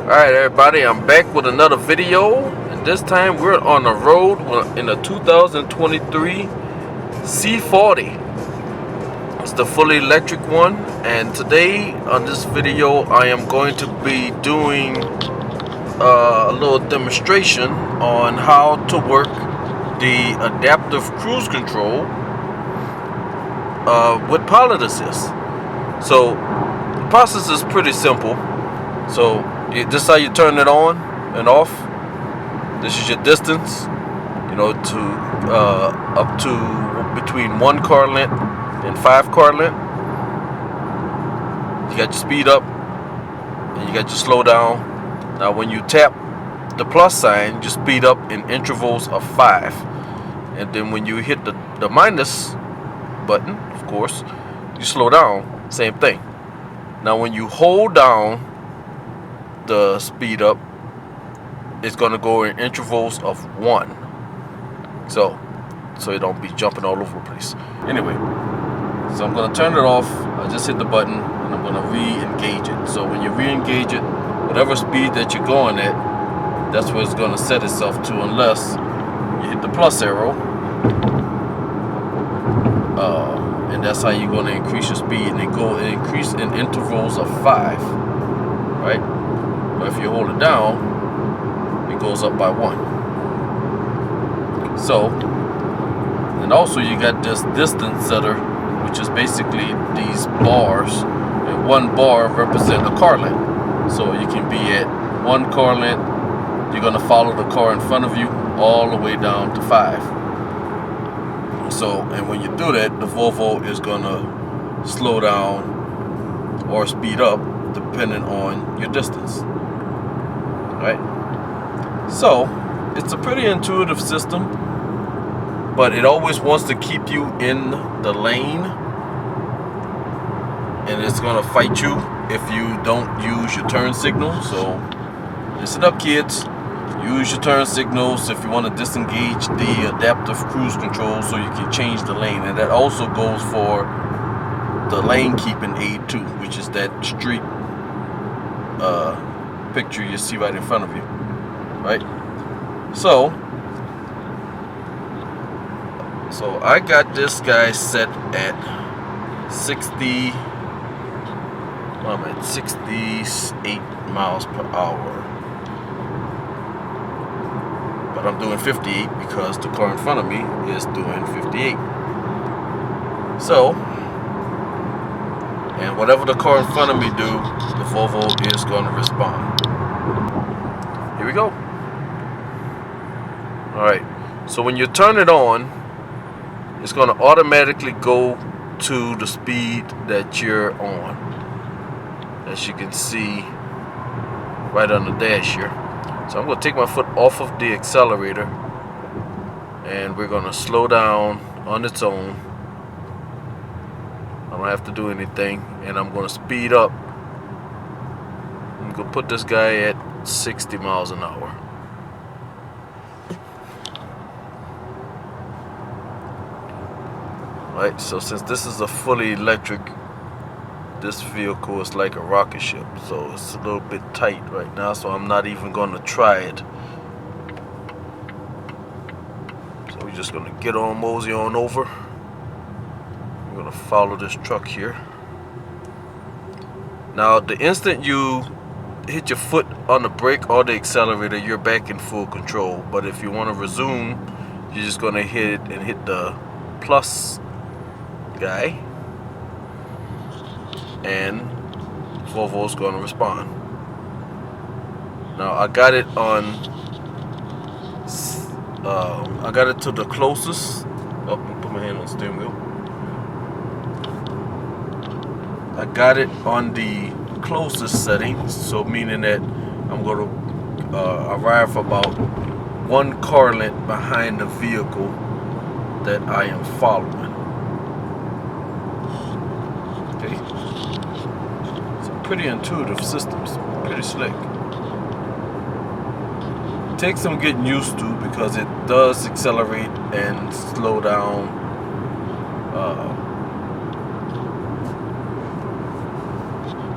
Alright everybody, I'm back with another video, and this time we're on the road in a 2023 C40. It's the fully electric one, and today on this video I am going to be doing a little demonstration on how to work the adaptive cruise control with pilot assist. So the process is pretty simple. So this is how you turn it on and off. This is your distance, to up to between 1 car length and 5 car length. You got your speed up and you got your slow down. Now when you tap the plus sign, you speed up in intervals of 5, and then when you hit the minus button, of course, you slow down. Same thing. Now when you hold down the speed up, it's going to go in intervals of 1, so you don't be jumping all over the place. Anyway, so I'm going to turn it off. I just hit the button and I'm going to re-engage it. So when you re-engage it, whatever speed that you're going at, that's where it's going to set itself to, unless you hit the plus arrow, and that's how you're going to increase your speed, and it increase in intervals of 5, right? But if you hold it down, it goes up by 1. So, and also you got this distance setter, which is basically these bars, and 1 bar represents a car length. So you can be at 1 car length, you're going to follow the car in front of you all the way down to 5. So, and when you do that, the Volvo is going to slow down or speed up depending on your distance. Right? So it's a pretty intuitive system, but it always wants to keep you in the lane, and it's gonna fight you if you don't use your turn signal. So listen up, kids. Use your turn signals if you want to disengage the adaptive cruise control, so you can change the lane. And that also goes for the lane keeping aid too, which is that street picture you see right in front of you, right? So I got this guy set at 68 miles per hour, but I'm doing 58 because the car in front of me is doing 58. So, and whatever the car in front of me do, the Volvo is going to respond. Here we go. Alright, so when you turn it on, it's going to automatically go to the speed that you're on, as you can see right on the dash here. So I'm going to take my foot off of the accelerator, and we're going to slow down on its own. I don't have to do anything, and I'm going to speed up. I'm going to put this guy at 60 miles an hour. Right, so since this is a fully electric, this vehicle is like a rocket ship, so it's a little bit tight right now, so I'm not even going to try it. So we're just going to get on, mosey on over. We're going to follow this truck here. Now the instant you hit your foot on the brake or the accelerator, you're back in full control. But if you want to resume, you're just going to hit it and hit the plus guy, and Volvo's going to respond. Now I got it on I got it to the closest. Oh, put my hand on the steering wheel. I got it on the closest setting, so meaning that I'm going to arrive about 1 car length behind the vehicle that I am following. Okay, it's a pretty intuitive system, it's pretty slick. It takes some getting used to because it does accelerate and slow down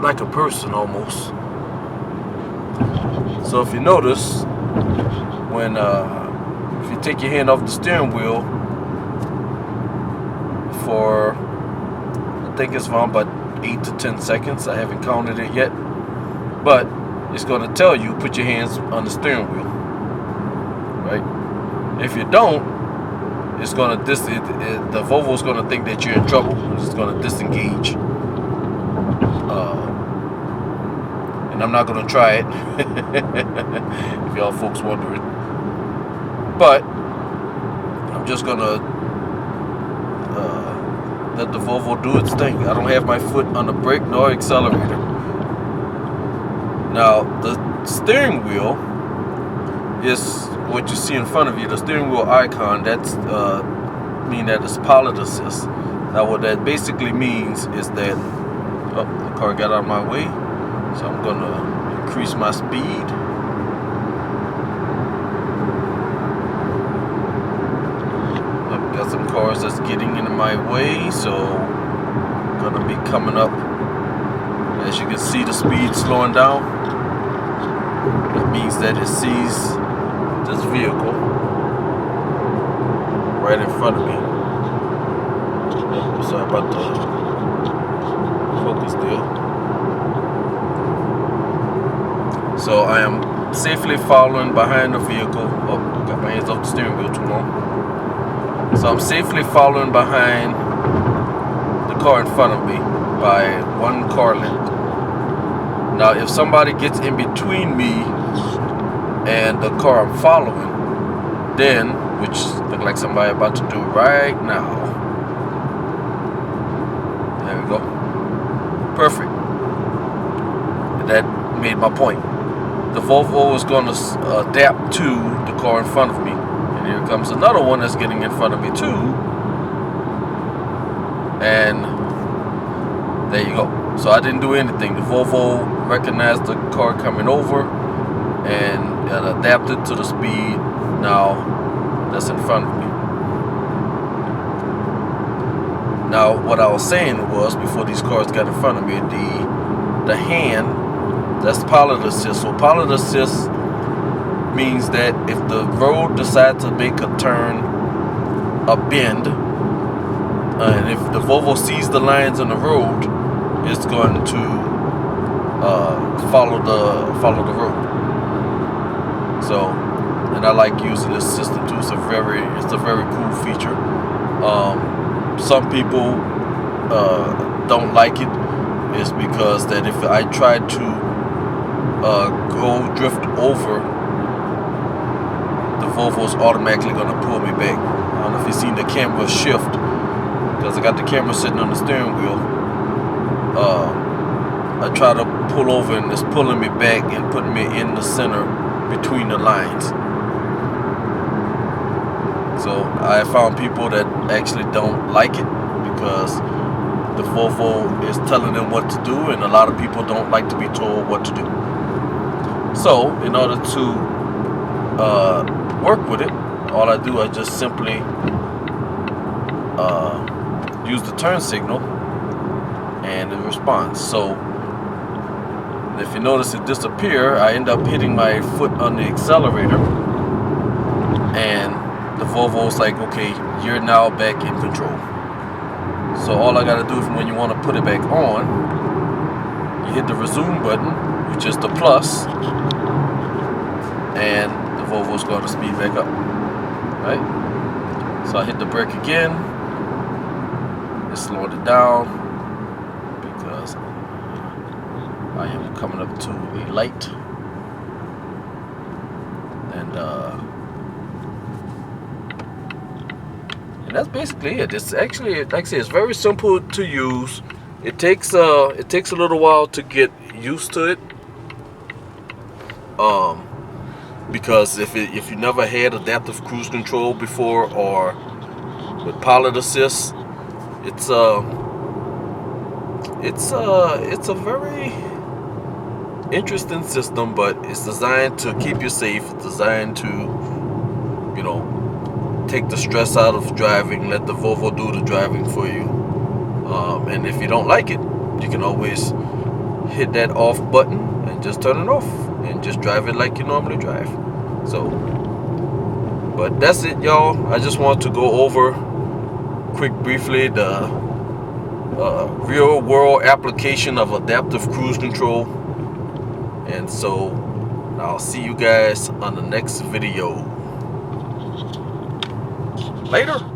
like a person almost. So if you notice, when if you take your hand off the steering wheel for, I think it's around about 8 to 10 seconds. I haven't counted it yet, but it's going to tell you put your hands on the steering wheel, right? If you don't, it's going to the Volvo is going to think that you're in trouble. It's going to disengage, and I'm not going to try it if y'all folks wondering. But I'm just going to let the Volvo do its thing. I don't have my foot on the brake nor accelerator. Now, the steering wheel is what you see in front of you. The steering wheel icon, that's mean that it's pilot assist. Now, what that basically means is that, oh, the car got out of my way, so I'm gonna increase my speed. I've got some cars that's getting in my way, so I'm gonna be coming up. As you can see, the speed slowing down. It means that it sees this vehicle right in front of me. Sorry about the focus there. So I am safely following behind the vehicle. Oh, got my hands off the steering wheel too long. So I'm safely following behind the car in front of me by one car length. Now, if somebody gets in between me and the car I'm following, then, which look like somebody about to do right now. There we go. Perfect. That made my point. The Volvo is going to adapt to the car in front of me. And here comes another one that's getting in front of me too. And there you go. So I didn't do anything. The Volvo recognized the car coming over and it adapted to the speed now that's in front of me. Now, what I was saying was, before these cars got in front of me, the hand, that's pilot assist. So pilot assist means that if the road decides to make a turn, a bend, and if the Volvo sees the lines in the road, it's going to follow the road. So, and I like using this system too. It's a very cool feature. Some people don't like it. It's because that if I try to go drift over, the Volvo's automatically going to pull me back. I don't know if you've seen the camera shift, because I got the camera sitting on the steering wheel. I try to pull over and it's pulling me back and putting me in the center between the lines. So I found people that actually don't like it because the Volvo is telling them what to do, and a lot of people don't like to be told what to do. So in order to work with it, all I do, I just simply use the turn signal and it responds. So if you notice it disappear, I end up hitting my foot on the accelerator, and the Volvo's like, okay, you're now back in control. So all I gotta do is, when you want to put it back on, you hit the resume button, which is the plus, and the Volvo's going to speed back up, right? So I hit the brake again. It slowed it down because I am coming up to a light, and that's basically it. It's actually, like I say, it's very simple to use. It takes a little while to get used to it, because if you never had adaptive cruise control before, or with pilot assist, it's a very interesting system, but it's designed to keep you safe. It's designed to, you know, take the stress out of driving, let the Volvo do the driving for you. And if you don't like it, you can always hit that off button and just turn it off, and just drive it like you normally drive. So, but that's it, y'all. I just want to go over briefly the real world application of adaptive cruise control. And so I'll see you guys on the next video. Later.